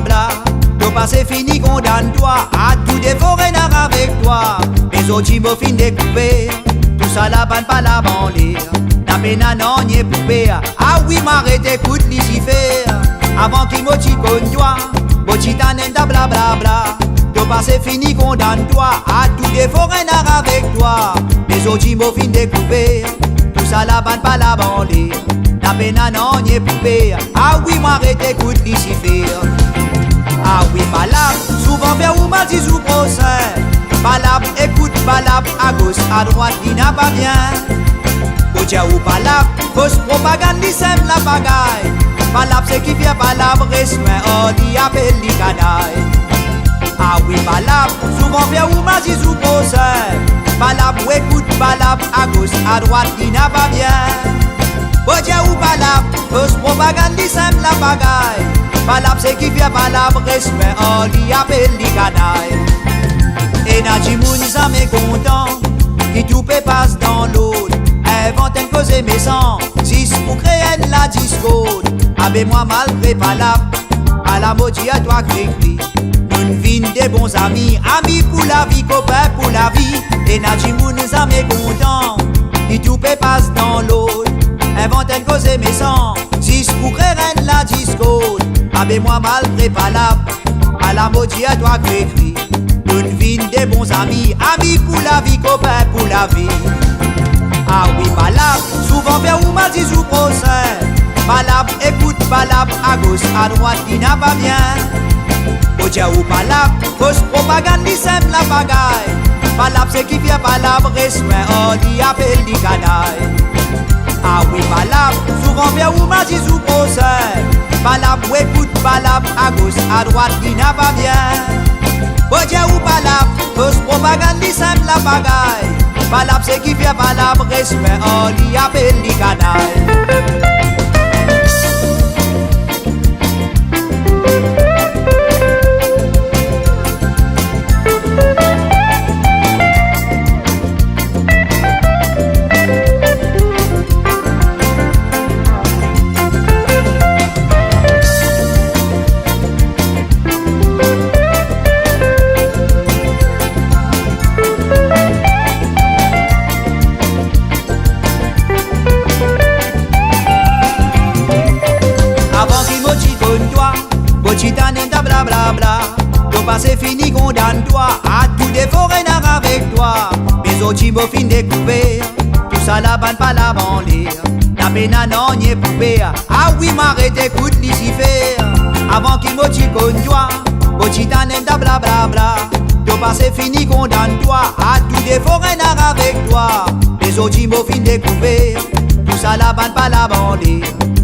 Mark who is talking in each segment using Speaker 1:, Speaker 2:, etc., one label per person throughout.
Speaker 1: bla. Ton passé fini, condamne-toi à tout défaut, renard avec toi. Les autres, ils m'ont fin découpé. Tout ça la banne, pas la banlieue. La peine à non, n'y est poupée. Ah oui, m'arrête, écoute, Lucifer. Avant qu'il m'ont dit qu'on toi, Bochi t'anenda bla bla bla. Ton passé fini, condamne-toi à tout défaut, renard avec toi. Les autres, ils m'ont fin découpé. Tout ça la banne, pas la banlieue. La peine à non, n'y est poupée. Ah oui, m'arrête, écoute, Lucifer. Ah oui, balab, souvent vers où m'a dit sous procès. Balab, écoute, balab, à gauche, à droite, il n'a pas bien. Odia ou balab, fausse propagande, il sème la bagaille. Balab, c'est qui fait balab, reçoit, oh, il appelle les canailles. Ah oui, balab, souvent vers où m'a dit sous procès. Balab, ou écoute, balab, à gauche, à droite, il n'a pas bien. Odia ou balab, fausse propagande, il sème la bagaille. Balab c'est qui fait balab, respect, oh, li appelle li canaille. Et Nadji moun jamais content, qui tout peut passe dans l'autre. Invente une cause méchant, si pour créer la discorde. Avec moi malgré balab, à la maudit à toi cri. Nous vînes des bons amis, amis pour la vie, copains pour la vie. Et Nadji moun jamais content, qui tout peut passe dans l'autre. Invente une cause méchant, si pour créer la discorde. Avec moi malgré palab, à la maudit à toi écrit. Nous vînes des bons amis, amis pour la vie, copains pour la vie. Ah oui, palab, souvent vers où m'a dit sous procès. Palab, écoute, palab, à gauche, à droite, il n'a pas bien. Odia ou palab, fausse propagande, il sème la bagaille. Palab, c'est qui fait palab, reçoit, oh, il appelle les canailles. Ah oui, balab, souvent vers où m'a dit sous procès. Balab, ou écoute, balab, à gauche, à droite, il n'a pas bien. Odia ou balab, fausse propagande, il sème la bagaille. Balab, c'est qui fait balab, respect, oh, il appelle les canailles. Bochi t'anenda bla bla bla. Ton passé fini, condamne-toi à tout défaut, renard avec toi. Les autres ils m'ont fin découpé. Tout ça la banne, pas la banlieue. La peine à non, n'y est poupée. Ah oui, m'arrête, écoute, Lucifer. Avant qu'il m'ont dit qu'on toi, Bochi t'anenda bla bla bla. Ton passé fini, condamne-toi à tout défaut, renard avec toi. Les autres ils m'ont fin découpé. Tout ça la banne, pas la banlieue.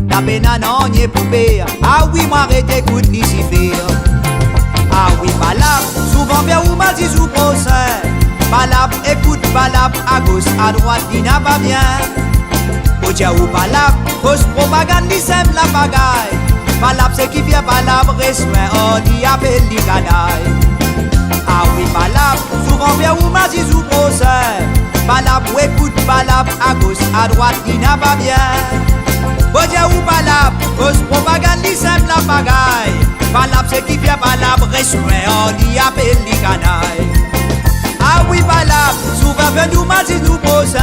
Speaker 1: La peine à non, n'y est poupée. Ah oui, m'arrête, écoute, Lucifer. Ah oui, balab, souvent vers où m'a dit sous procès. Balab, écoute, balab, à gauche, à droite, il n'a pas bien. Odia ou balab, fausse propagande, il sème la bagaille. Balab, c'est qui fait balab, reçoit, oh, il appelle les canailles. Ah oui, balab, souvent vers où m'a dit sous procès. Balab, ou écoute, balab, à gauche, à droite, il n'a pas bien. Odia ou balab, fausse propagande, il sème la bagaille. Balab, c'est qui fait balab, reçoit, oh, il appelle les canailles. Ah oui, balab, souvent vers nous m'a dit nous procès.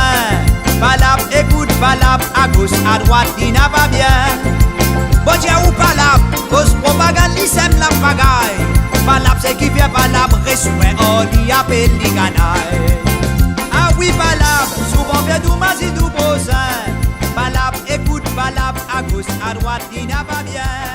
Speaker 1: Balab, écoute, balab, à gauche, à droite, il n'a pas bien. Odia ou balab, fausse propagande, il sème la bagaille. Balab, c'est qui fait balab, reçoit, oh, il appelle les canailles. Ah oui, balab, souvent vers nous m'a dit nous procès. Balab, écoute, balab, à gauche, à droite, il n'a pas bien.